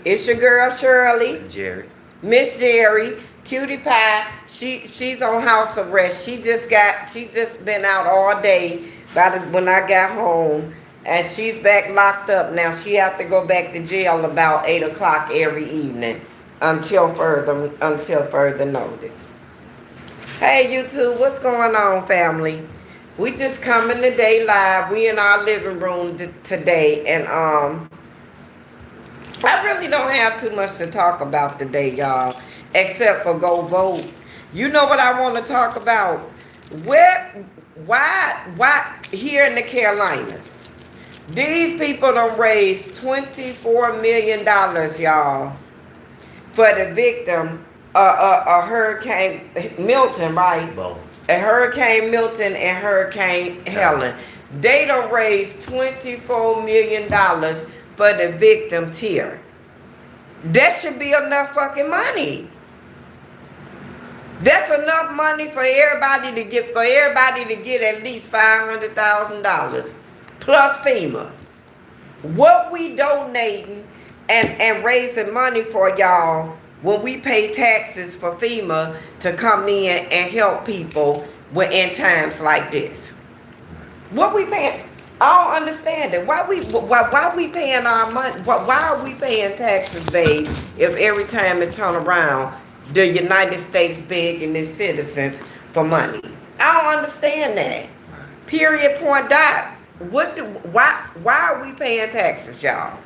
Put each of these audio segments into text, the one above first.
It's your girl Shirley, Jerry. Miss Gerry, Cutie Pie. She's on house arrest. She just been out all day when I got home, and she's back locked up now. She have to go back to jail about 8 o'clock every evening until further notice. Hey YouTube, what's going on, family? We just coming today live. We in our living room today, and I really don't have too much to talk about today, y'all, except for go vote. You know what I want to talk about? Where, why here in the Carolinas? These people don't raise $24 million, y'all, for the victim of Hurricane Milton, right? Both. A Hurricane Milton and Hurricane Helen. They don't raise $24 million for the victims here. That should be enough fucking money. That's enough money for everybody to get at least $500,000 plus FEMA. What we donating and raising money for, y'all, when we pay taxes for FEMA to come in and help people in times like this. What we paying? I don't understand it. Why we paying our money? Why are we paying taxes, babe, if every time it turn around, the United States begging its citizens for money? I don't understand that. Period, point, dot. Why are we paying taxes, y'all?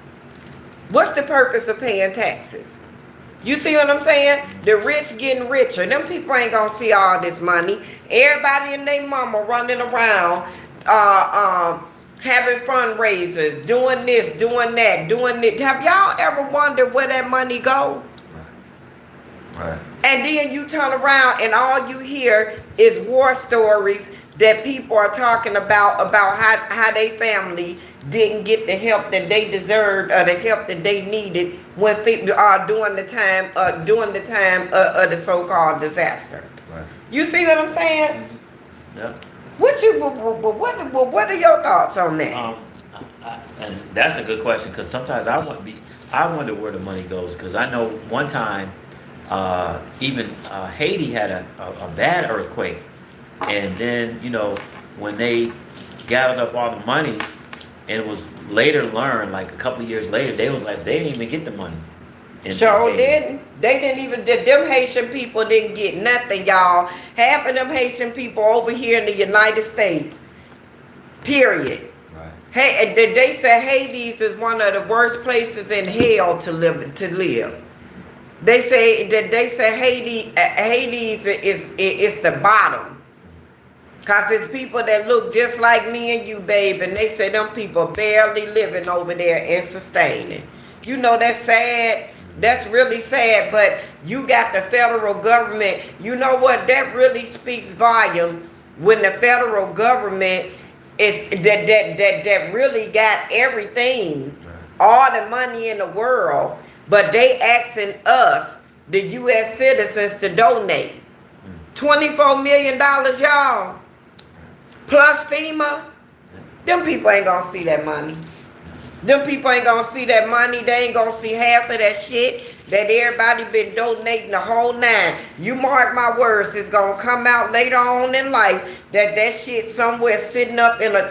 What's the purpose of paying taxes? You see what I'm saying? The rich getting richer. Them people ain't gonna see all this money. Everybody and their mama running around, having fundraisers, doing this, doing that, doing it. Have y'all ever wondered where that money go? Right. And then you turn around and all you hear is war stories that people are talking about how their family didn't get the help that they deserved or the help that they needed when during the time of the so-called disaster. Right. You see what I'm saying? Mm-hmm. Yep. What are your thoughts on that? And that's a good question, because sometimes I wonder where the money goes, because I know one time even Haiti had a bad earthquake, and then when they gathered up all the money, and it was later learned, like a couple of years later, they was like they didn't even get the money. Sure didn't. They didn't even. Them Haitian people didn't get nothing, y'all. Half of them Haitian people over here in the United States. Period. Right. Hey, they say Hades is one of the worst places in hell to live. They say Hades is the bottom. Cause it's people that look just like me and you, babe, and they say them people barely living over there and sustaining. You know, that's sad. That's really sad, but you got the federal government. You know what? That really speaks volume when the federal government is that really got everything, all the money in the world, but they asking us, the U.S. citizens, to donate $24 million, y'all, plus FEMA. Them people ain't gonna see that money. Them people ain't gonna see that money. They ain't gonna see half of that shit that everybody been donating the whole nine. You mark my words, it's gonna come out later on in life that shit somewhere sitting up in a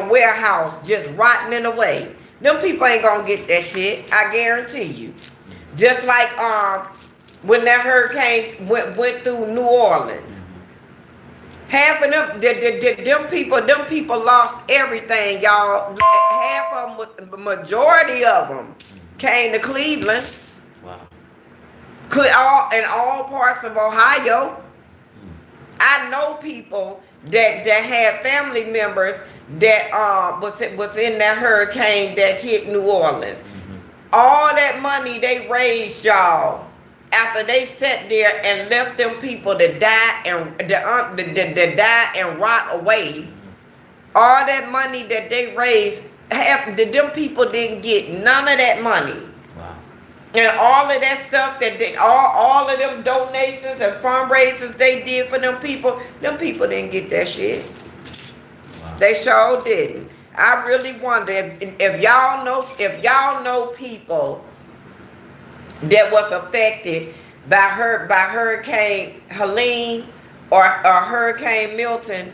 warehouse just rotting away. Them people ain't gonna get that shit. I guarantee you. Just like when that hurricane went through New Orleans. Half of them people lost everything, y'all. Half of them, the majority of them, came to Cleveland. Wow. In all parts of Ohio. I know people that had family members that was in that hurricane that hit New Orleans. All that money they raised, y'all, after they sat there and left them people to die and rot away, all that money that they raised, them people didn't get none of that money. Wow. And all of that stuff that all of them donations and fundraisers they did for them people didn't get that shit. Wow. They sure didn't. I really wonder if y'all know people that was affected by Hurricane Helene or Hurricane Milton,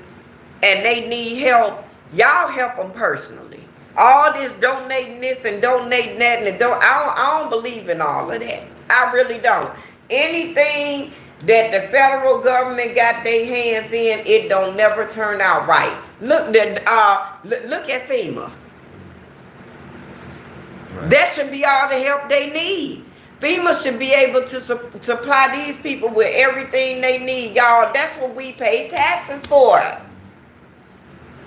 and they need help, y'all help them personally. All this donating this and donating that, and I don't believe in all of that. I really don't. Anything that the federal government got their hands in, it don't never turn out right. Look at FEMA. Right. That should be all the help they need. FEMA should be able to supply these people with everything they need, y'all. That's what we pay taxes for.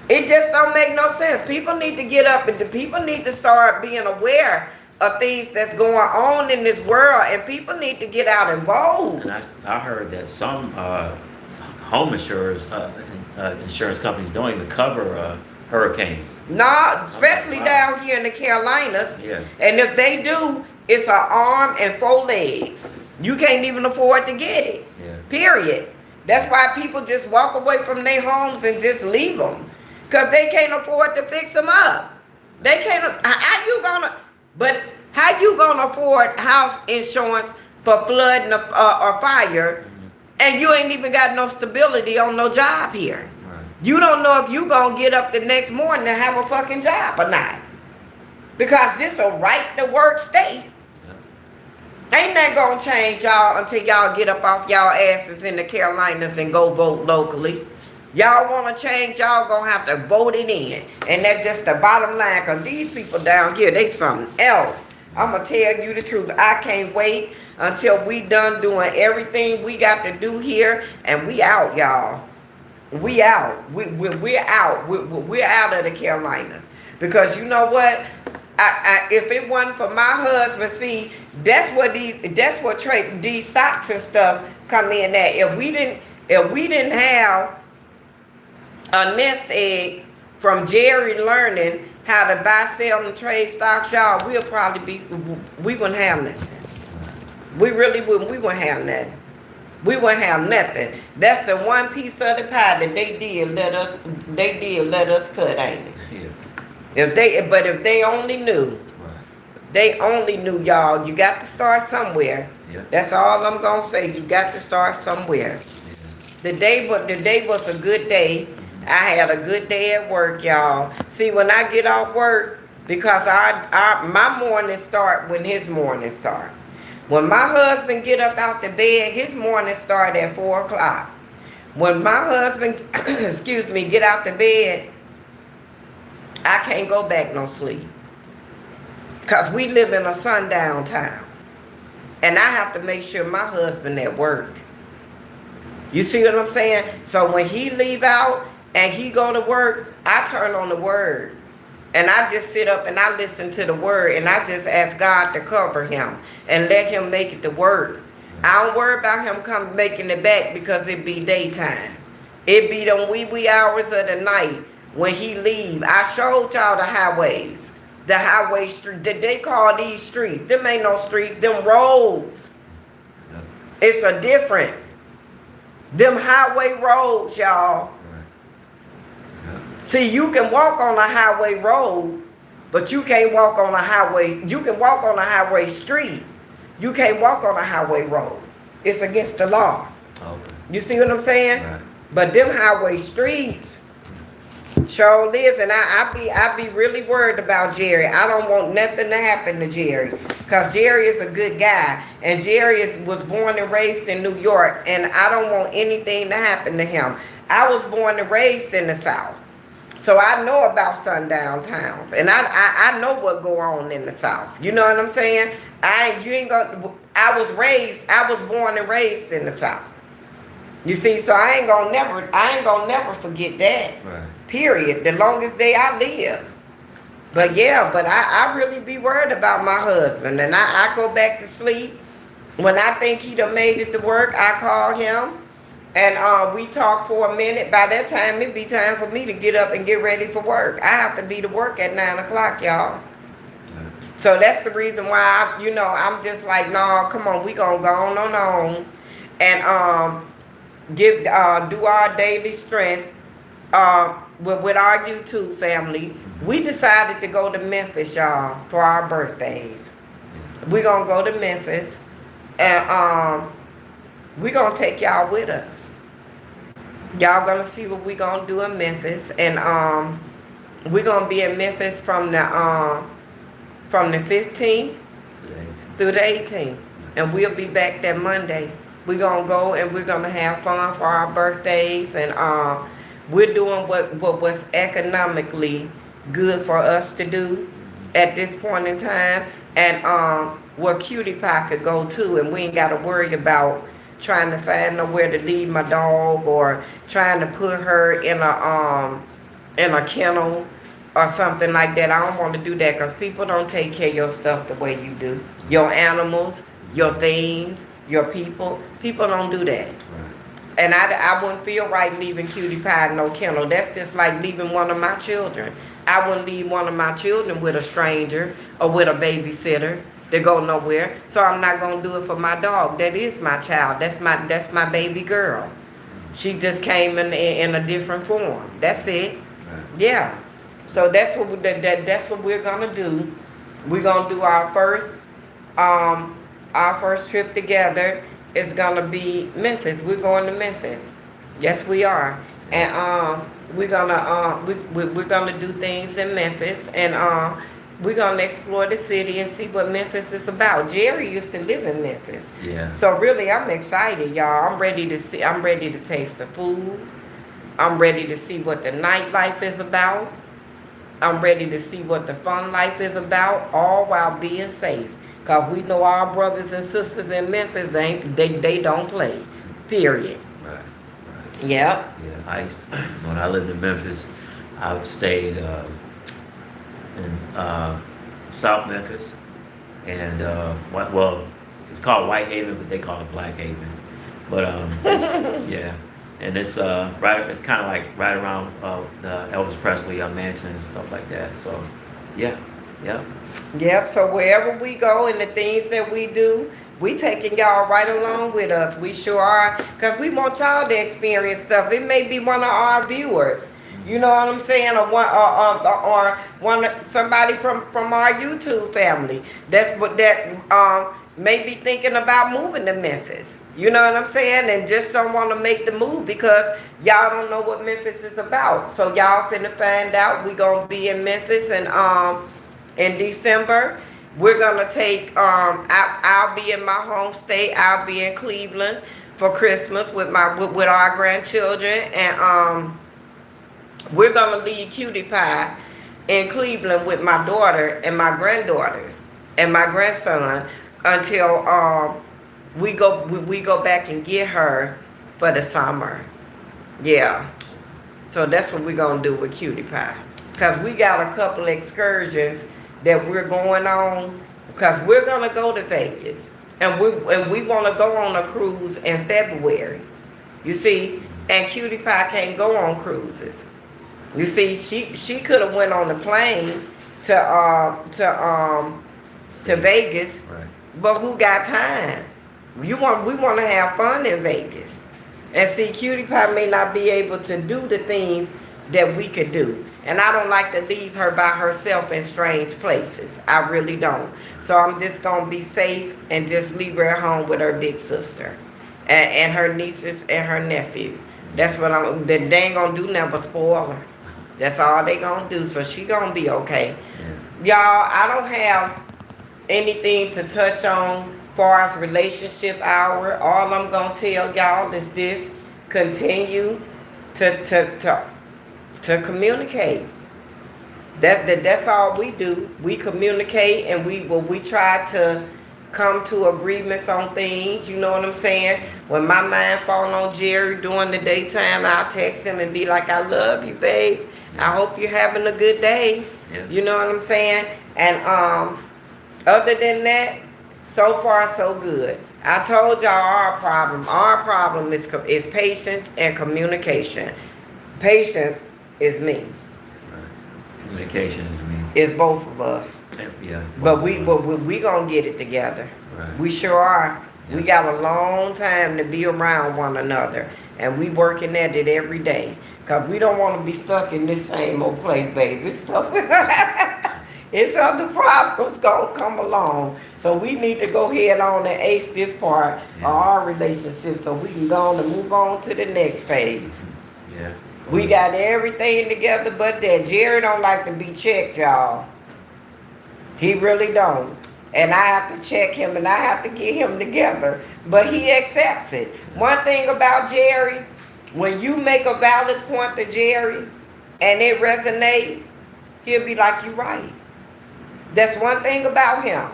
It just don't make no sense. People need to get up and people need to start being aware of things that's going on in this world, and people need to get out and vote. And I heard that some home insurance companies don't even cover hurricanes. No, especially Wow. down here in the Carolinas. Yeah. And if they do, it's an arm and 4 legs. You can't even afford to get it. Yeah. Period. That's why people just walk away from their homes and just leave them, because they can't afford to fix them up. They can't. How you gonna afford house insurance for flood or fire, and you ain't even got no stability on no job here? Right. You don't know if you gonna get up the next morning and have a fucking job or not, because this a right to work state. Ain't that gonna change, y'all, until y'all get up off y'all asses in the Carolinas and go vote locally. Y'all wanna change, y'all gonna have to vote it in. And that's just the bottom line, because these people down here, they something else. I'm gonna tell you the truth. I can't wait until we done doing everything we got to do here, and we out, y'all. We out. We're out. We're out of the Carolinas. Because you know what? If it wasn't for my husband, see, that's what these stocks and stuff come in at. If we didn't have a nest egg from Gerry learning how to buy, sell, and trade stocks, y'all, we wouldn't have nothing. We really wouldn't. We wouldn't have nothing. We wouldn't have nothing. That's the one piece of the pie that they did let us cut, ain't it? Yeah. If they only knew, Right. they only knew, y'all, you got to start somewhere. Yeah. That's all I'm gonna say. You got to start somewhere. Yeah. The day was a good day. I had a good day at work, y'all. See, when I get off work, because my morning start when his morning start. When my husband get up out the bed, his morning start at 4 o'clock. When my husband, get out the bed, I can't go back no sleep. Because we live in a sundown town. And I have to make sure my husband at work. You see what I'm saying? So when he leave out and he go to work, I turn on the word. And I just sit up and I listen to the word. And I just ask God to cover him and let him make it to work. I don't worry about him making it back, because it be daytime. It be them wee hours of the night when he leave. I showed y'all the highways. The highway street that they call these streets. Them ain't no streets, them roads. Yep. It's a difference. Them highway roads, y'all. Right. Yep. See, you can walk on a highway road, but you can't walk on a highway. You can walk on a highway street. You can't walk on a highway road. It's against the law. Okay. You see what I'm saying? Right. But them highway streets, sure is, and I be really worried about Gerry. I don't want nothing to happen to Gerry, because Gerry is a good guy, and Gerry was born and raised in New York, and I don't want anything to happen to him. I was born and raised in the South, so I know about sundown towns, and I know what go on in the South. You know what I'm saying? I was born and raised in the South. You see, so I ain't gonna never forget that. Right. Period. The longest day I live. But yeah, I really be worried about my husband, and I go back to sleep. When I think he done made it to work, I call him, and we talk for a minute. By that time, it be time for me to get up and get ready for work. I have to be to work at 9 o'clock, y'all. Right. So that's the reason why I'm just like, no, come on, we gonna go on, and do our daily strength with our YouTube family. We decided to go to Memphis, y'all, for our birthdays. We're gonna go to Memphis, and we're gonna take y'all with us. Y'all gonna see what we gonna do in Memphis, and we're gonna be in Memphis from the 15th through the 18th, and we'll be back that Monday. We're gonna go and we're gonna have fun for our birthdays, and we're doing what was economically good for us to do at this point in time, and where Cutie Pie could go to, and we ain't got to worry about trying to find nowhere to leave my dog, or trying to put her in a kennel or something like that. I don't want to do that, because people don't take care of your stuff the way you do. Your animals, your things, your people. People don't do that. Right. And I wouldn't feel right leaving Cutie Pie in no kennel. That's just like leaving one of my children. I wouldn't leave one of my children with a stranger or with a babysitter to go nowhere. So I'm not gonna do it for my dog. That is my child. That's my baby girl. She just came in a different form. That's it. Right. Yeah. So that's what we're gonna do. We're gonna do our first trip together. Is gonna be Memphis. We're going to Memphis. Yes, we are. And we're gonna do things in Memphis, and we're gonna explore the city and see what Memphis is about. Gerry used to live in Memphis. Yeah. So really, I'm excited, y'all. I'm ready to taste the food. I'm ready to see what the nightlife is about. I'm ready to see what the fun life is about, all while being safe. Because we know our brothers and sisters in Memphis they don't play. Period. Right. Yep. Yeah. When I lived in Memphis, I stayed in South Memphis, and it's called White Haven, but they call it Black Haven. But yeah, and it's right. It's kind of like right around the Elvis Presley mansion and stuff like that. So, yeah. Yep. So wherever we go and the things that we do, we taking y'all right along with us. We sure are, because we want y'all to experience stuff. It may be one of our viewers. You know what I'm saying, or somebody from our YouTube family that may be thinking about moving to Memphis. You know what I'm saying, and just don't want to make the move because y'all don't know what Memphis is about. So y'all finna find out. We gonna be in Memphis, and in December, we're gonna take. I'll be in my home state. I'll be in Cleveland for Christmas with our grandchildren, and we're gonna leave Cutie Pie in Cleveland with my daughter and my granddaughters and my grandson until we go back and get her for the summer. Yeah. So that's what we're gonna do with Cutie Pie. Cause we got a couple excursions that we're going on, because we're gonna go to Vegas, and we want to go on a cruise in February. You see, and Cutie Pie can't go on cruises. You see, she could have went on the plane to Vegas, right. But who got time? We want to have fun in Vegas, and see, Cutie Pie may not be able to do the things that we could do. And I don't like to leave her by herself in strange places. I really don't. So I'm just going to be safe and just leave her at home with her big sister and her nieces and her nephew. That's what they ain't going to do nothing but spoil her. That's all they going to do. So she going to be okay. Yeah. Y'all, I don't have anything to touch on far as relationship hour. All I'm going to tell y'all is this: continue to communicate. That's all we do. We communicate, and we try to come to agreements on things. You know what I'm saying? When my mind fall on Gerry during the daytime, I'll text him and be like, "I love you, babe. I hope you're having a good day." Yeah. You know what I'm saying? And other than that, so far so good. I told y'all our problem is patience and communication. Patience is me. Right. Communication is me. It's both of us. Yeah. But we gonna get it together. Right. We sure are. Yeah. We got a long time to be around one another, and we working at it every day. Cause we don't want to be stuck in this same old place, baby. Stuff. It's other problems gonna come along. So we need to go ahead on and ace this part of our relationship so we can go on and move on to the next phase. Yeah. We got everything together but that. Gerry don't like to be checked, y'all. He really don't. And I have to check him and I have to get him together. But he accepts it. One thing about Gerry, when you make a valid point to Gerry and it resonates, he'll be like, "You right." That's one thing about him.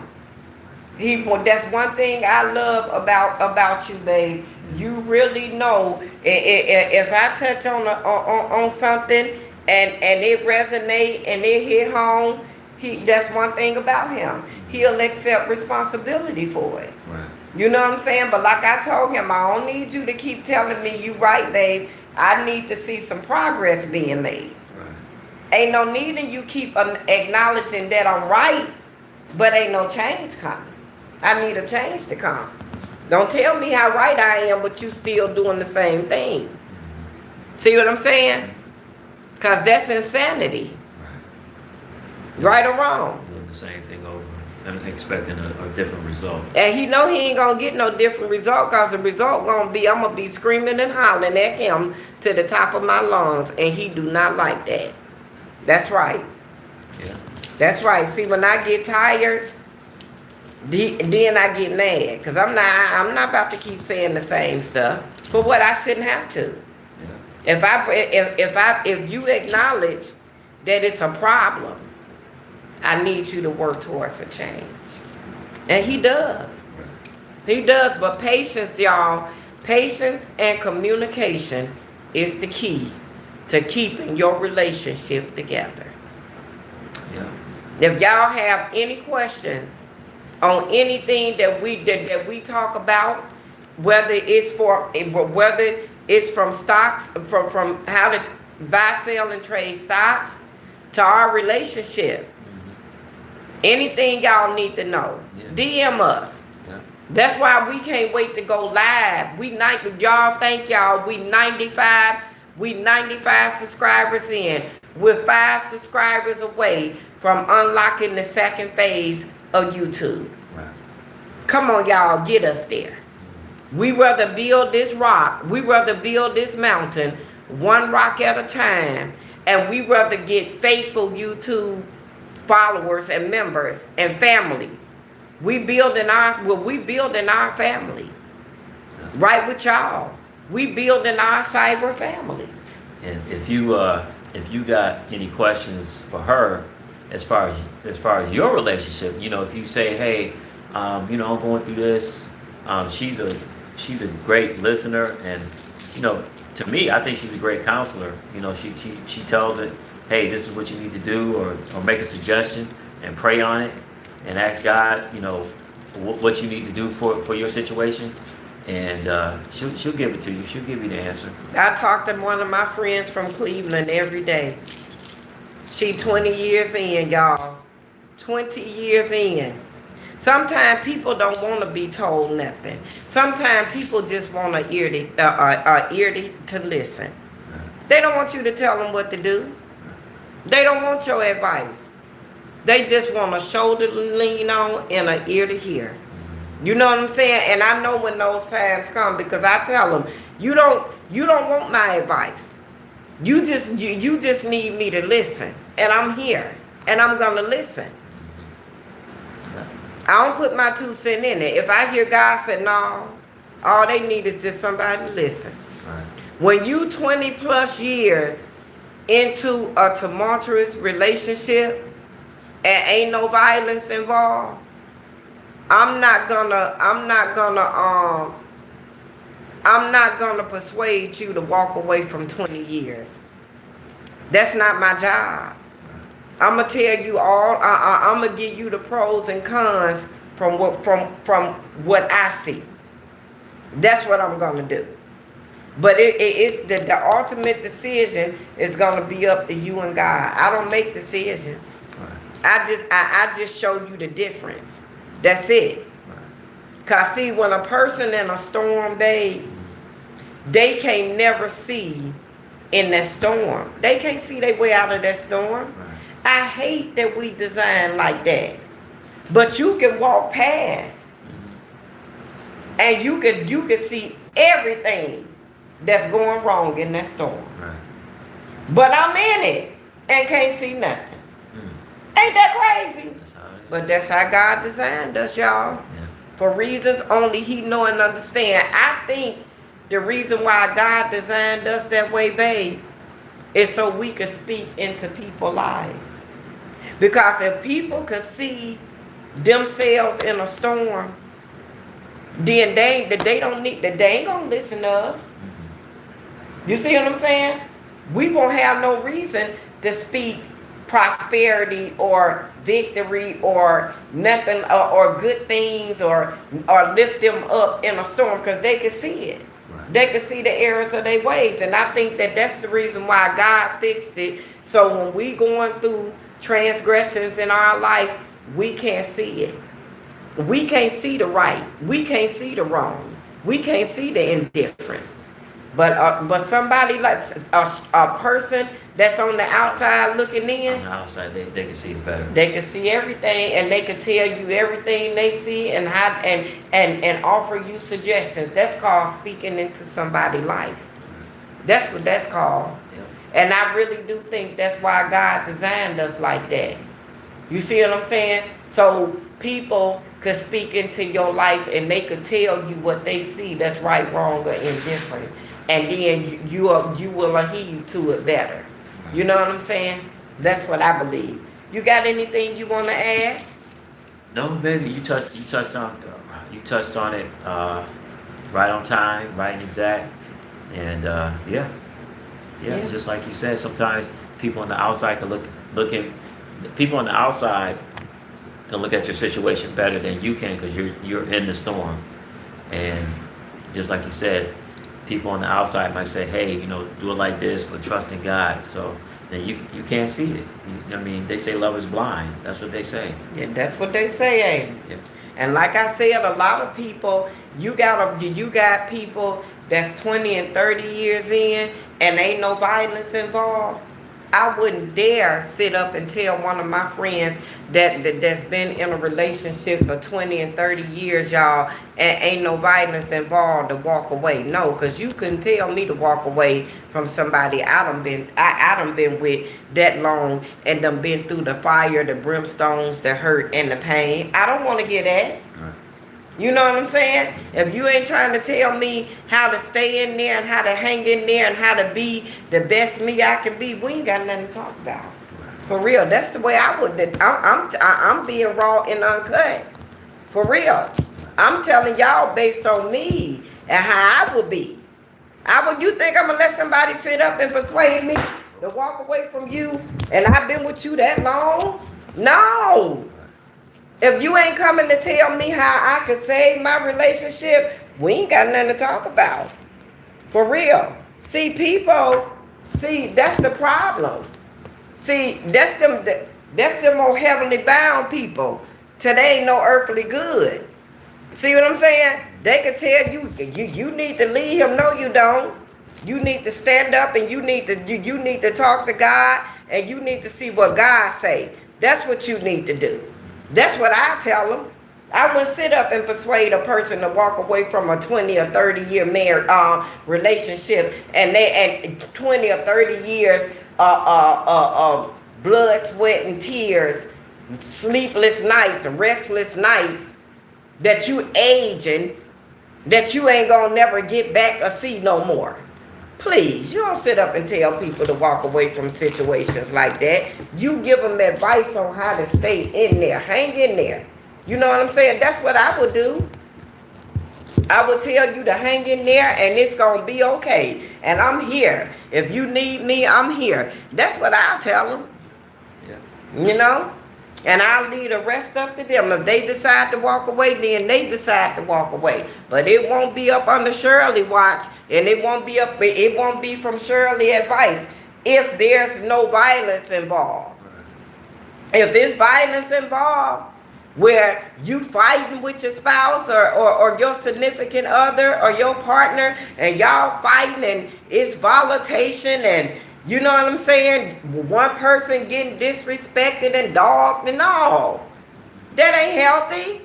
That's one thing I love about you, babe. You really know if I touch on something and it resonate and it hit home. That's one thing about him. He'll accept responsibility for it. Right. You know what I'm saying? But like I told him, I don't need you to keep telling me you right, babe. I need to see some progress being made. Right. Ain't no need in you keep acknowledging that I'm right, but ain't no change coming. I need a change to come. Don't tell me how right I am, but you still doing the same thing. See what I'm saying? Because that's insanity. Right or wrong? Doing the same thing over and expecting a different result. And he know he ain't gonna get no different result because the result gonna be I'm gonna be screaming and hollering at him to the top of my lungs, and he do not like that. That's right. Yeah. That's right. See, when I get tired, then I get mad because I'm not about to keep saying the same stuff for what I shouldn't have to. Yeah. If you acknowledge that it's a problem, I need you to work towards a change. And he does. He does. But patience, y'all, patience and communication is the key to keeping your relationship together. Yeah. If y'all have any questions on anything that we talk about, whether it's from stocks, from how to buy, sell, and trade stocks, to our relationship, anything y'all need to know, DM us. Yeah. That's why we can't wait to go live. Y'all, thank y'all. We 95 subscribers in. We're 5 subscribers away from unlocking the second phase of YouTube. Right. Come on, y'all, get us there. We rather build this rock. We rather build this mountain one rock at a time. And we rather get faithful YouTube followers and members and family. We building our family. Yeah. Right with y'all. We building our cyber family. And if you got any questions for her as far as your relationship, if you say, hey, I'm going through this, she's a great listener, and to me, I think she's a great counselor. She tells it, hey, this is what you need to do, or make a suggestion and pray on it and ask God, what you need to do for your situation. And she'll give it to you. She'll give you the answer. I talk to one of my friends from Cleveland every day. She 20 years in, y'all. 20 years in. Sometimes people don't want to be told nothing. Sometimes people just want an ear to listen. They don't want you to tell them what to do. They don't want your advice. They just want a shoulder to lean on and an ear to hear. You know what I'm saying? And I know when those times come, because I tell them, you don't want my advice. You just need me to listen. And I'm here. And I'm going to listen. I don't put my 2 cents in it. If I hear God say no, all they need is just somebody to listen. Right. When you 20 plus years into a tumultuous relationship and ain't no violence involved, I'm not gonna persuade you to walk away from 20 years. That's not my job. I'm gonna tell you all. I'm gonna give you the pros and cons from what I see. That's what I'm gonna do. But the ultimate decision is gonna be up to you and God. I don't make decisions. Right. I just show you the difference. That's it. Right. Cause see, when a person in a storm, they can't never see in that storm. They can't see their way out of that storm. Right. I hate that we design like that. But you can walk past and you can see everything that's going wrong in that storm. Right. But I'm in it and can't see nothing. Ain't that crazy? That's how it is. But that's how God designed us, y'all. Yeah. For reasons only He know and understand. I think the reason why God designed us that way, babe, is so we could speak into people's lives. Because if people could see themselves in a storm, then they don't need that. They ain't gonna listen to us. You see what I'm saying? We won't have no reason to speak prosperity or victory or nothing or good things or lift them up in a storm because they can see it. Right. They can see the errors of their ways, and I think that that's the reason why God fixed it. So when we going through transgressions in our life, we can't see it. We can't see the right. We can't see the wrong. We can't see the indifferent. But somebody like a person that's on the outside looking in, On the outside, they can see it better. they can see everything and they can tell you everything they see and how and offer you suggestions. That's called speaking into somebody's life. That's what that's called. Yep. And I really do think that's why God designed us like that. You see what I'm saying? So people could speak into your life and they could tell you what they see that's right, wrong, or indifferent. And then you will adhere to it better. You know what I'm saying? That's what I believe. You got anything you want to add? No, baby, you touched on it right on time, right and exact, and yeah, just like you said, sometimes people on the outside can people on the outside can look at your situation better than you can because you're in the storm, and just like you said, people on the outside might say, hey, do it like this, but trust in God. So then you can't see it. I mean, they say love is blind. That's what they say. Yeah, that's what they say, ain't it? Yeah. And like I said, a lot of people, you got people that's 20 and 30 years in and ain't no violence involved. I wouldn't dare sit up and tell one of my friends that's been in a relationship for 20 and 30 years, y'all, and ain't no violence involved to walk away. No, because you couldn't tell me to walk away from somebody I done been with that long and done been through the fire, the brimstones, the hurt, and the pain. I don't want to hear that. Right. You know what I'm saying? If you ain't trying to tell me how to stay in there and how to hang in there and how to be the best me I can be, we ain't got nothing to talk about. For real, that's the way I would. I'm being raw and uncut. For real, I'm telling y'all based on me and how I would be. You think I'm gonna let somebody sit up and persuade me to walk away from you? And I've been with you that long? No. If you ain't coming to tell me how I can save my relationship, we ain't got nothing to talk about. For real. See, that's the problem. See, that's them more heavenly bound people. Today ain't no earthly good. See what I'm saying? They could tell you need to leave him. No, you don't. You need to stand up and you need to talk to God and you need to see what God say. That's what you need to do. That's what I tell them. I wouldn't sit up and persuade a person to walk away from a 20 or 30 year marriage relationship and 20 or 30 years blood, sweat, and tears, sleepless nights, restless nights that you aging, that you ain't gonna never get back or see no more. Please, you don't sit up and tell people to walk away from situations like that. You give them advice on how to stay in there, hang in there. You know what I'm saying? That's what I would do. I would tell you to hang in there and it's going to be okay. And I'm here. If you need me, I'm here. That's what I'll tell them. Yeah. You know? And I'll leave the rest up to them. If they decide to walk away, then they decide to walk away. But it won't be up under Shirley watch, and it won't be from Shirley advice if there's no violence involved. If there's violence involved, where you fighting with your spouse or your significant other or your partner, and y'all fighting and it's volatility You know what I'm saying? One person getting disrespected and dogged and all. That ain't healthy.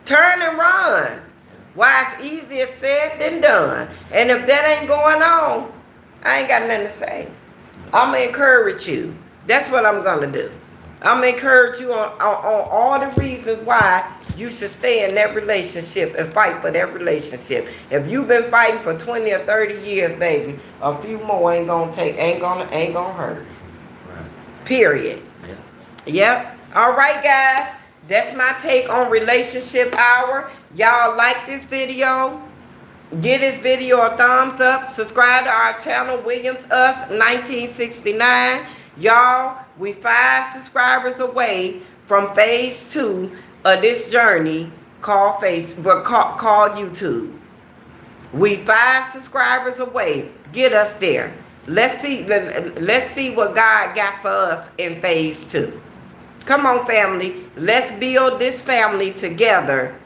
Turn and run. Why, it's easier said than done. And if that ain't going on, I ain't got nothing to say. I'm going to encourage you. That's what I'm going to do. I'm going to encourage you on all the reasons why you should stay in that relationship and fight for that relationship. If you've been fighting for 20 or 30 years, baby, a few more ain't gonna hurt. Right. Period. Yeah. Yep. All right, guys. That's my take on Relationship Hour. Y'all like this video? Give this video a thumbs up. Subscribe to our channel, Williams Us 1969. Y'all, we 5 subscribers away from phase 2 of this journey called called YouTube. We 5 subscribers away. Get us there. Let's see what God got for us in phase 2. Come on, family. Let's build this family together.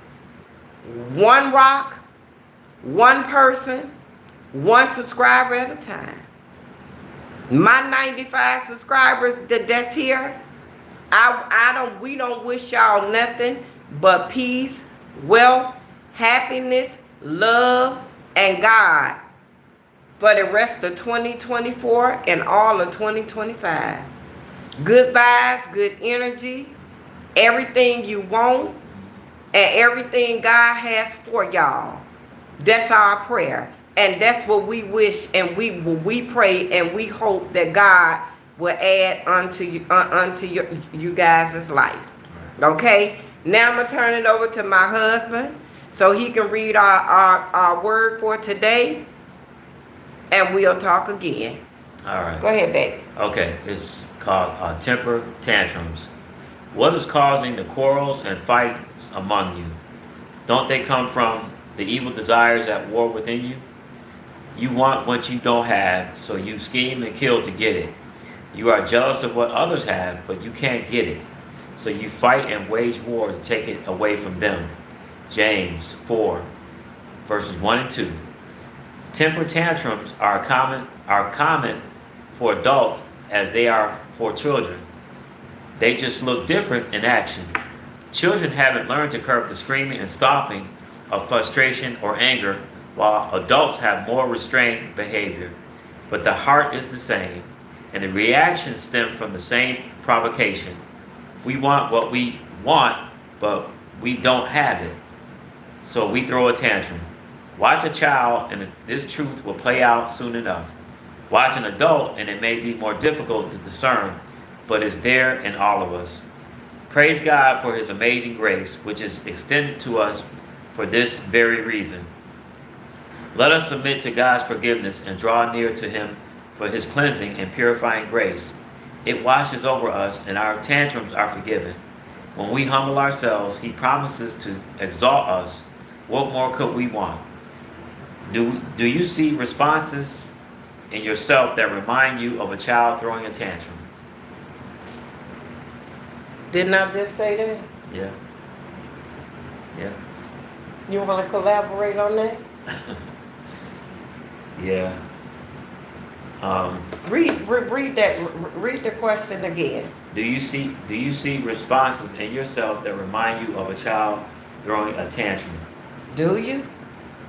One rock, one person, one subscriber at a time. My 95 subscribers that's here, we don't wish y'all nothing but peace, wealth, happiness, love, and God for the rest of 2024 and all of 2025. Good vibes, good energy, everything you want, and everything God has for y'all. That's our prayer. And that's what we wish, and we pray, and we hope that God will add unto you guys' life. Okay? Now I'm going to turn it over to my husband so he can read our word for today, and we'll talk again. All right. Go ahead, baby. Okay, it's called temper tantrums. What is causing the quarrels and fights among you? Don't they come from the evil desires at war within you? You want what you don't have, so you scheme and kill to get it. You are jealous of what others have, but you can't get it. So you fight and wage war to take it away from them. James 4, verses 1 and 2. Temper tantrums are common for adults as they are for children. They just look different in action. Children haven't learned to curb the screaming and stomping of frustration or anger, while adults have more restrained behavior. But the heart is the same, and the reactions stem from the same provocation. We want what we want, but we don't have it, so we throw a tantrum. Watch a child, and this truth will play out soon enough. Watch an adult, and it may be more difficult to discern, but it's there in all of us. Praise God for His amazing grace, which is extended to us for this very reason. Let us submit to God's forgiveness and draw near to Him for His cleansing and purifying grace. It washes over us, and our tantrums are forgiven. When we humble ourselves, He promises to exalt us. What more could we want? Do you see responses in yourself that remind you of a child throwing a tantrum? Didn't I just say that? Yeah. Yeah. You want to collaborate on that? Yeah. Read the question again. Do you see responses in yourself that remind you of a child throwing a tantrum? Do you?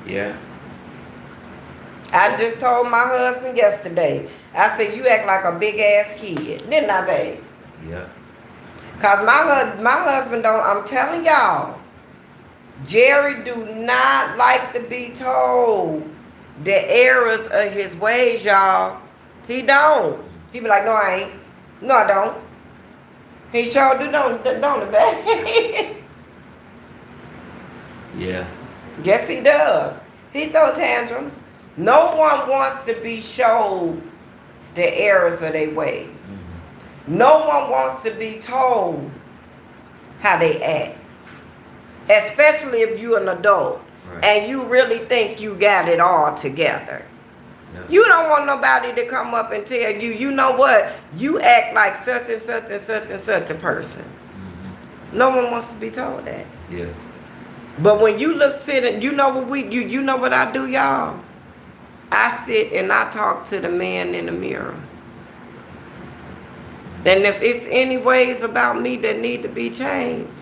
Yeah. I just told my husband yesterday. I said, you act like a big ass kid, didn't I, babe? Yeah. Cause my husband don't. I'm telling y'all, Gerry do not like to be told the errors of his ways, y'all. He don't. He be like, no, I ain't. No, I don't. He sure do, don't it, babe? Yeah. Yes, he does. He throw tantrums. No one wants to be showed the errors of their ways. Mm-hmm. No one wants to be told how they act. Especially if you're an adult, right, and you really think you got it all together. Yeah. You don't want nobody to come up and tell you, you know what, you act like such and such and such and such a person. Mm-hmm. No one wants to be told that. Yeah. But when you sit, you know what you know what I do, y'all? I sit and I talk to the man in the mirror. And if it's any ways about me that need to be changed,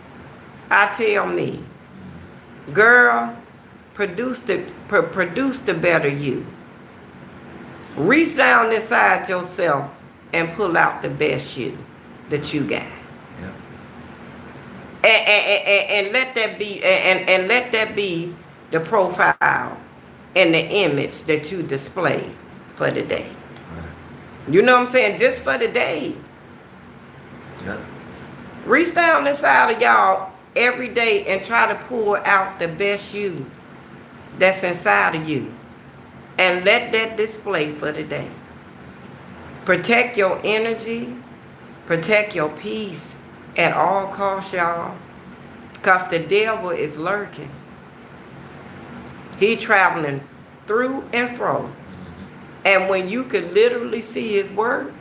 I tell me, girl, produce the better you. Reach down inside yourself and pull out the best you that you got. Yeah. And let that be and let that be the profile and the image that you display for the day. Right. You know what I'm saying? Just for the day. Yeah. Reach down inside of y'all every day and try to pull out the best you that's inside of you. And let that display for the day. Protect your energy. Protect your peace at all costs, y'all. Because the devil is lurking. He traveling through and fro. And when you could literally see his work,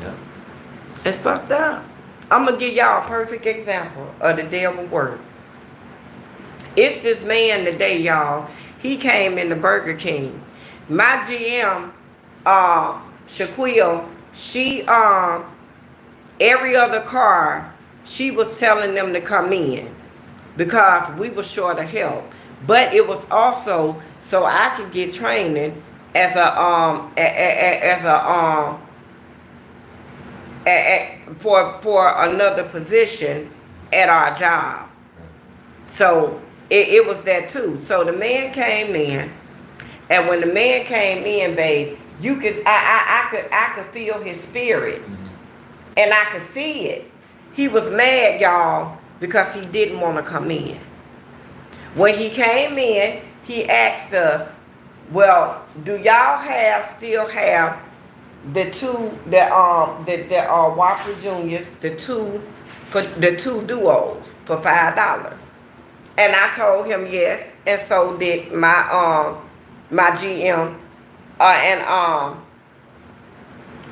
Yeah. it's fucked up. I'm going to give y'all a perfect example of the devil work. It's this man today, y'all. He came in the Burger King. My GM, Shaquille, she, every other car, she was telling them to come in because we were short of help. But it was also so I could get training as for another position at our job. So it was that too. So the man came in, and when the man came in, babe, you could I could feel his spirit, and I could see it. He was mad, y'all, because he didn't want to come in. When he came in, he asked us, "Well, do y'all still have the two Whopper Juniors, the two duos for $5?" And I told him yes, and so did my GM.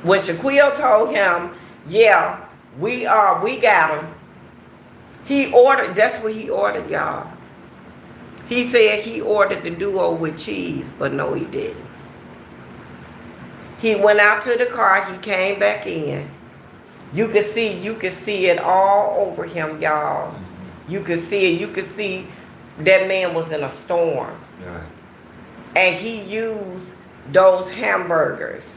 When Shaquille told him, yeah, we got him. He ordered. That's what he ordered, y'all. He said he ordered the duo with cheese, but no, he didn't. He went out to the car. He came back in. You could see it all over him, y'all. You could see it. You could see that man was in a storm. Right. And he used those hamburgers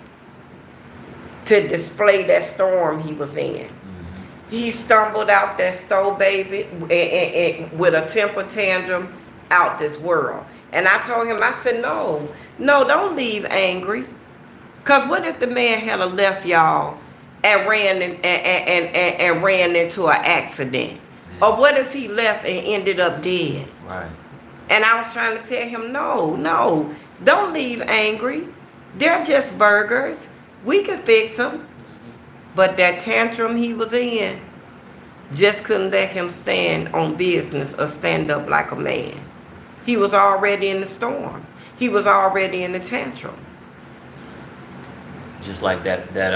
to display that storm he was in. He stumbled out that stove, baby, and with a temper tantrum out this world. And I told him, I said, no, don't leave angry. Because what if the man had a left, y'all, and ran into an accident? Or what if he left and ended up dead? Right. And I was trying to tell him, no, don't leave angry. They're just burgers. We could fix them. But that tantrum he was in just couldn't let him stand on business or stand up like a man. He was already in the storm. He was already in the tantrum. Just like you had that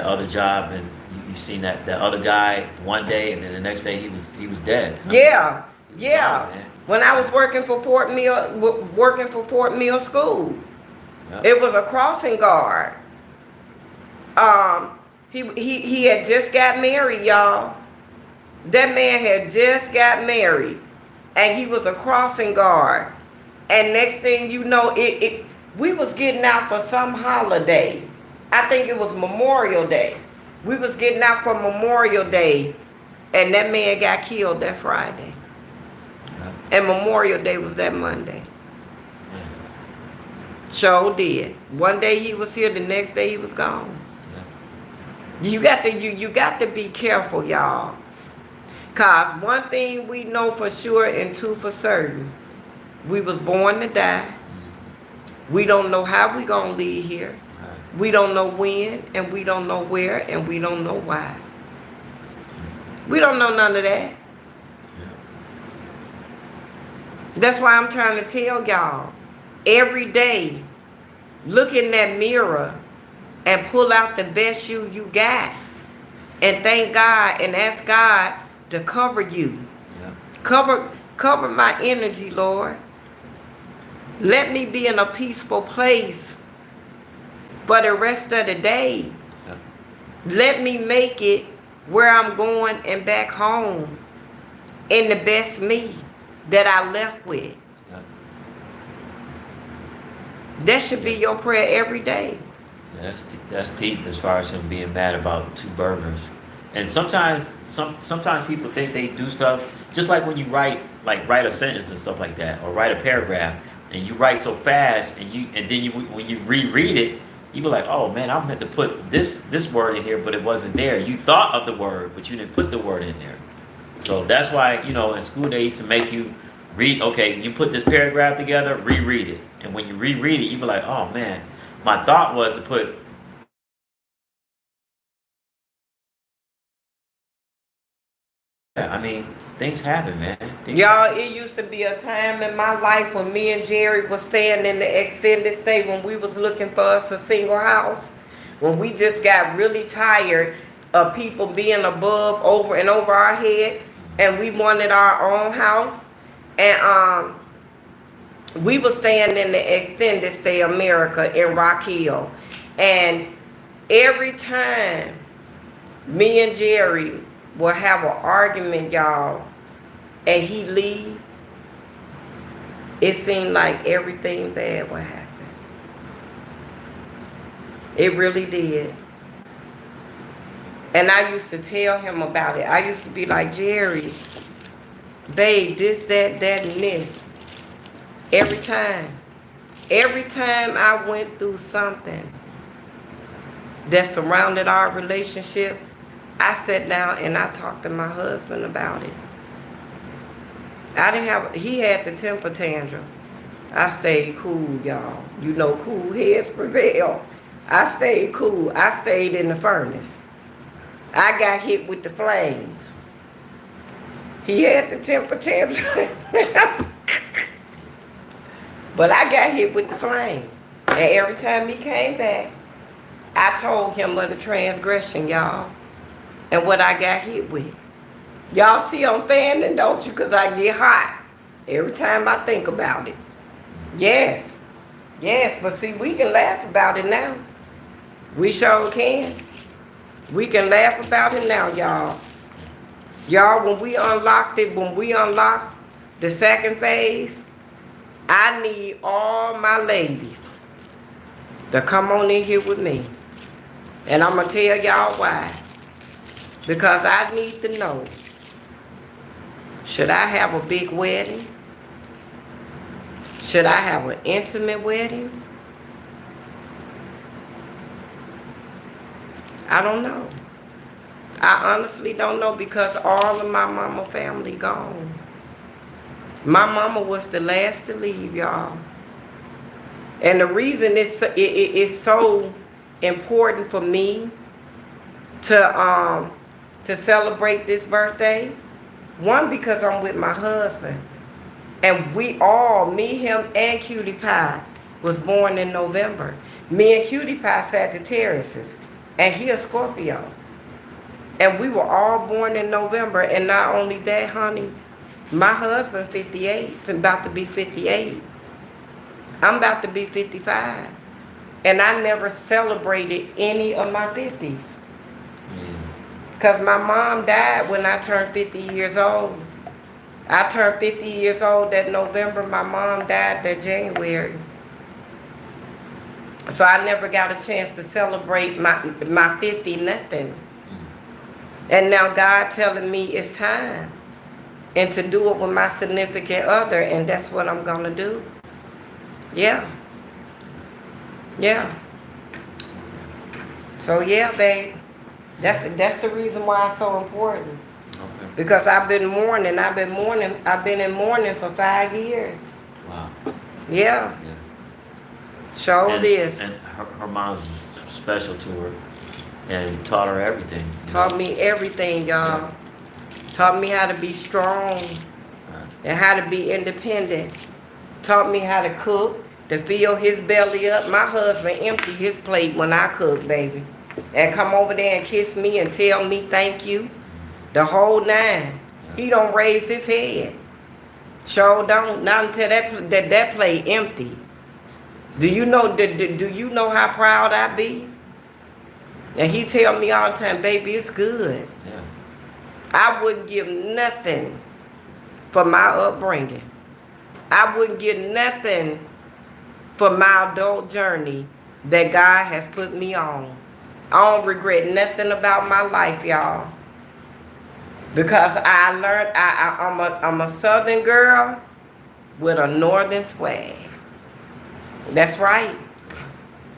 other job, and you seen that other guy one day, and then the next day he was dead. Yeah. Gone, When I was working for Fort Mill School, Yep. it was a crossing guard. He had just got married, y'all. That man had just got married, and he was a crossing guard. And next thing you know, we was getting out for some holiday. I think it was Memorial Day. We was getting out for Memorial Day, and that man got killed that Friday. Yep. And Memorial Day was that Monday. Sure did. One day he was here, the next day he was gone. Yeah. You got to be careful, y'all. Cause one thing we know for sure and two for certain, we was born to die. We don't know how we gonna leave here. We don't know when, and we don't know where, and we don't know why. We don't know none of that. That's why I'm trying to tell y'all, every day, look in that mirror and pull out the best you got. And thank God and ask God to cover you. Yeah. Cover my energy, Lord. Let me be in a peaceful place for the rest of the day. Yeah. Let me make it where I'm going and back home in the best me that I left with. Yeah. That should be your prayer every day. Yeah, that's deep as far as him being mad about 2 burgers. And sometimes people think they do stuff just like when you write a sentence and stuff like that, or write a paragraph, and you write so fast, and then when you reread it, you be like, oh man, I meant to put this word in here, but it wasn't there. You thought of the word, but you didn't put the word in there. So that's why, in school they used to make you read. Okay, you put this paragraph together, reread it, and when you reread it, you be like, oh man, my thought was to put. I mean, things happen, man. Y'all, it used to be a time in my life when me and Gerry was staying in the extended stay when we was looking for us a single house. When we just got really tired of people being above, over, and over our head, and we wanted our own house. And we was staying in the extended stay America in Rock Hill. And every time me and Gerry will have an argument, y'all, and he leave, it seemed like everything bad would happen. It really did. And I used to tell him about it. I used to be like, Gerry, babe, this, that, and this. Every time I went through something that surrounded our relationship, I sat down and I talked to my husband about it. He had the temper tantrum. I stayed cool, y'all. Cool heads prevail. I stayed cool. I stayed in the furnace. I got hit with the flames. He had the temper tantrum. But I got hit with the flame. And every time he came back, I told him of the transgression, y'all. And what I got hit with. Y'all see I'm fanning, don't you? Because I get hot every time I think about it. Yes. But see, we can laugh about it now. We sure can. We can laugh about it now, y'all. Y'all, when we unlocked the second phase, I need all my ladies to come on in here with me. And I'm going to tell y'all why. Because I need to know, should I have a big wedding? Should I have an intimate wedding? I don't know. I honestly don't know because all of my mama family gone. My mama was the last to leave, y'all. And the reason it's so important for me to celebrate this birthday, one, because I'm with my husband. And we all, me, him, and Cutie Pie, was born in November. Me and Cutie Pie Sagittariuses, and he a Scorpio. And we were all born in November. And not only that, honey, my husband 58, about to be 58. I'm about to be 55. And I never celebrated any of my 50s. Because my mom died when I turned 50 years old. I turned 50 years old that November. My mom died that January. So I never got a chance to celebrate my 50 nothing. And now God telling me it's time. And to do it with my significant other. And that's what I'm going to do. Yeah. So yeah, babe. That's the reason why it's so important. Okay. Because I've been in mourning for 5 years. Wow. Yeah. Sure it is. And her mom's special to her and taught her everything. Taught me everything, y'all. Yeah. Taught me how to be strong and how to be independent. Taught me how to cook, to fill his belly up. My husband emptied his plate when I cook, baby. And come over there and kiss me and tell me thank you. The whole 9. He don't raise his head. Sure don't. Not until that plate empty. Do you know? Do you know how proud I be? And he tell me all the time, baby, it's good. Yeah. I wouldn't give nothing for my upbringing. I wouldn't give nothing for my adult journey that God has put me on. I don't regret nothing about my life, y'all. Because I learned I'm a southern girl with a northern swag. That's right.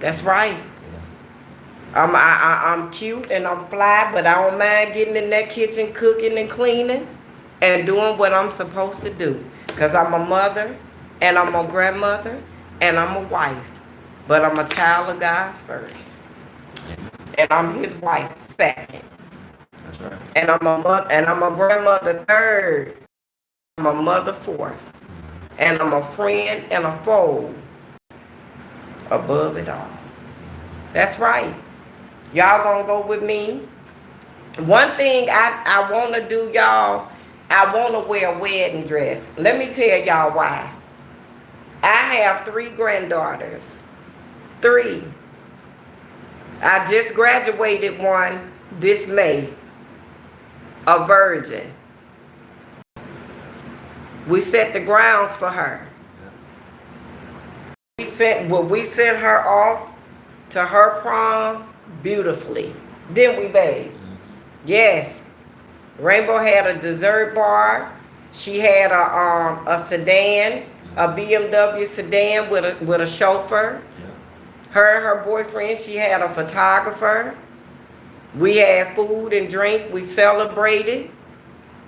That's right. I'm cute and I'm fly, but I don't mind getting in that kitchen, cooking and cleaning and doing what I'm supposed to do. Because I'm a mother and I'm a grandmother and I'm a wife. But I'm a child of God first. And I'm his wife second. That's right. And I'm a grandmother third. I'm a mother fourth. And I'm a friend and a foe above it all. That's right. Y'all gonna go with me? One thing I want to do, y'all, I want to wear a wedding dress. Let me tell y'all why. I have 3 granddaughters. 3. I just graduated one this May. A virgin. We set the grounds for her. We sent her off to her prom beautifully. Didn't we, babe? Yes. Rainbow had a dessert bar. She had a sedan, a BMW sedan with a chauffeur. Her and her boyfriend, she had a photographer. We had food and drink. We celebrated.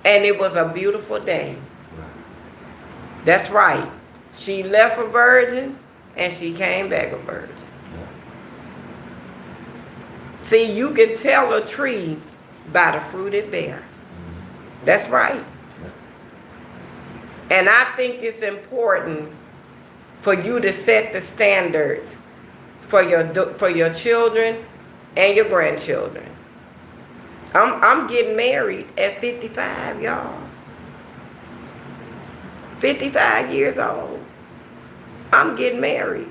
And it was a beautiful day. That's right. She left a virgin and she came back a virgin. See, you can tell a tree by the fruit it bears. That's right. And I think it's important for you to set the standards for your children and your grandchildren. I'm getting married at 55, y'all. 55 years old. I'm getting married.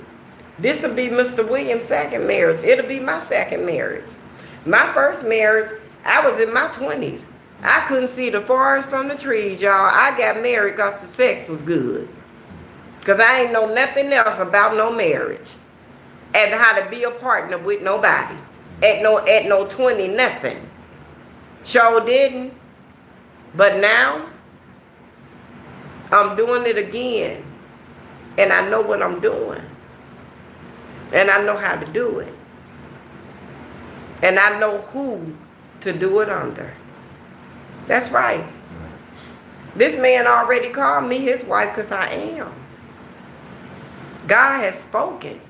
This will be Mr. Williams' second marriage. It'll be my second marriage. My first marriage, I was in my 20s. I couldn't see the forest from the trees, y'all. I got married because the sex was good. Because I ain't know nothing else about no marriage. And how to be a partner with nobody. At no 20 nothing. Sure didn't. But now, I'm doing it again. And I know what I'm doing. And I know how to do it. And I know who to do it under. That's right. This man already called me his wife because I am. God has spoken.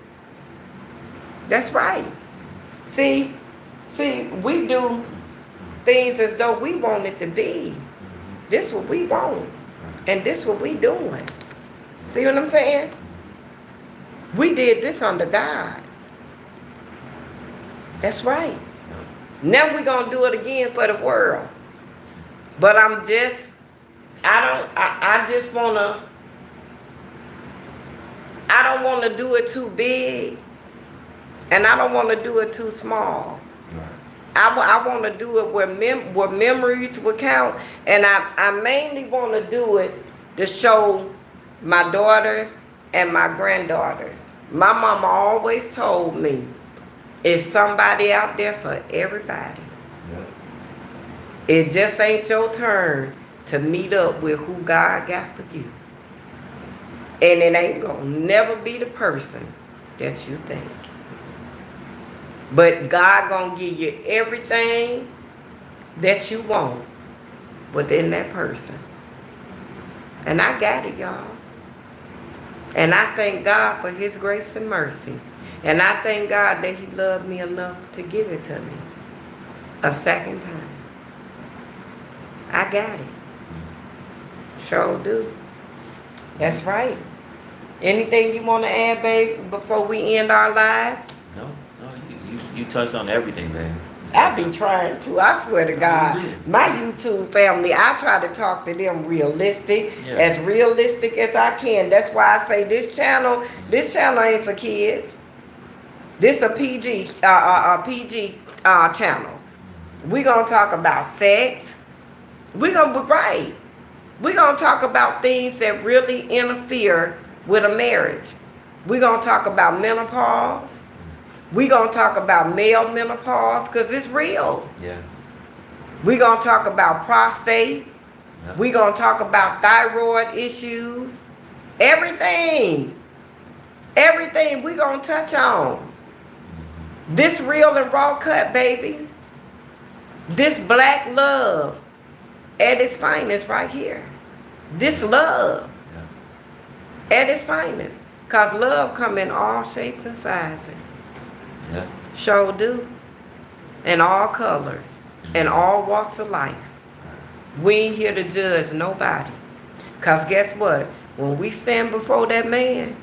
That's right. See, we do things as though we want it to be. This what we want. And this what we doing. See what I'm saying? We did this under God. That's right. Now we're going to do it again for the world. But I don't want to do it too big. And I don't want to do it too small. I want to do it where memories will count. And I mainly want to do it to show my daughters and my granddaughters. My mama always told me, it's somebody out there for everybody. It just ain't your turn to meet up with who God got for you. And it ain't gonna never be the person that you think. But God gonna give you everything that you want within that person. And I got it, y'all. And I thank God for his grace and mercy. And I thank God that he loved me enough to give it to me a second time. I got it. Sure do. That's right. Anything you want to add, babe, before we end our live? No, you touched on everything, man. I be trying to. I swear to God, my YouTube family, I try to talk to them realistic, Yeah. as realistic as I can. That's why I say this channel ain't for kids. This a PG channel. We gonna talk about sex. We gonna be right. We gonna talk about things that really interfere with a marriage. We gonna talk about menopause. We gonna talk about male menopause because it's real. Yeah. We gonna talk about prostate. Yep. We gonna talk about thyroid issues. Everything we gonna touch on. This real and raw cut, baby. This black love at its finest right here. This love at its finest. Cause love come in all shapes and sizes. Yeah. Sure do. And all colors. And all walks of life. We ain't here to judge nobody. Cause guess what? When we stand before that man,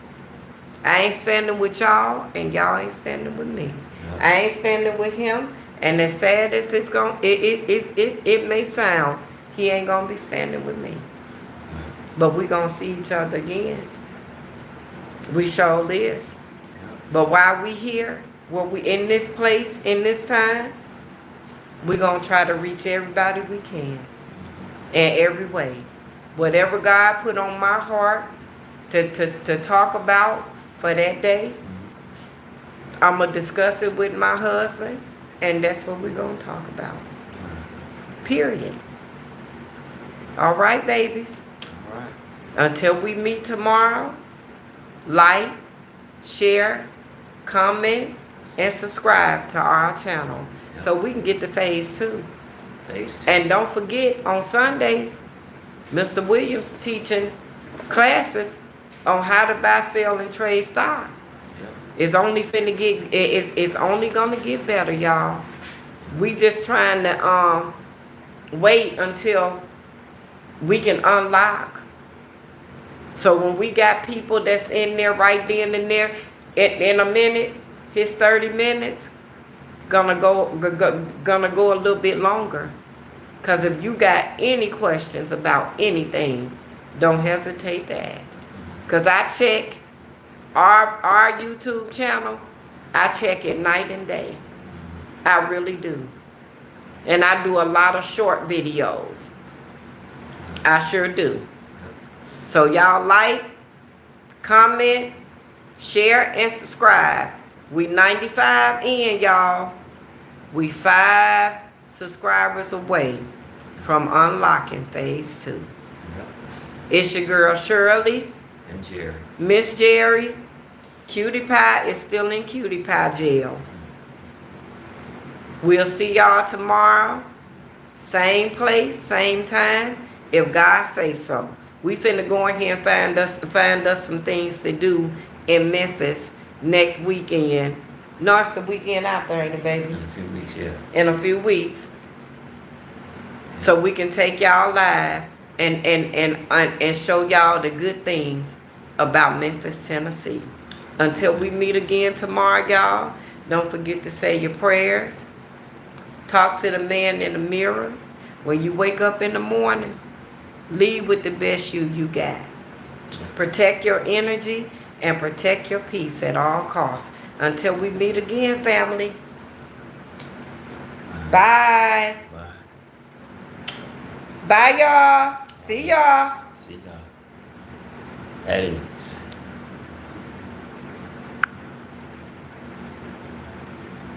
I ain't standing with y'all and y'all ain't standing with me. Yeah. I ain't standing with him, and as sad as it may sound, he ain't gonna be standing with me. But we gonna see each other again. We sure is. But while we here, when we in this place, in this time, we gonna try to reach everybody we can. In every way. Whatever God put on my heart to talk about for that day, I'm gonna discuss it with my husband, and that's what we're gonna talk about. Period. All right, babies. All right. Until we meet tomorrow, like, share, comment, and subscribe to our channel so we can get to phase 2. Phase 2. And don't forget, on Sundays, Mr. Williams teaching classes on how to buy, sell, and trade stock. It's only it's only gonna get better, y'all. We just trying to wait until we can unlock. So when we got people that's in there right then and there, in a minute, his 30 minutes gonna go a little bit longer. Cause if you got any questions about anything, don't hesitate to ask. Cause I check our YouTube channel, I check it night and day. I really do. And I do a lot of short videos. I sure do. So y'all like, comment, share, and subscribe. We 95 in, y'all. We 5 subscribers away from unlocking phase 2. It's your girl Shirley. And Gerry. Miss Gerry. Cutie Pie is still in Cutie Pie jail. We'll see y'all tomorrow. Same place, same time, if God say so. We finna go in here and find us some things to do in Memphis next weekend. No, it's the weekend out there, ain't it, baby? In a few weeks, yeah. In a few weeks. So we can take y'all live and show y'all the good things about Memphis, Tennessee. Until we meet again tomorrow, y'all, don't forget to say your prayers. Talk to the man in the mirror. When you wake up in the morning, lead with the best you got. Protect your energy and protect your peace at all costs. Until we meet again, family. Bye. Bye. Bye, y'all. See y'all. See y'all. That is.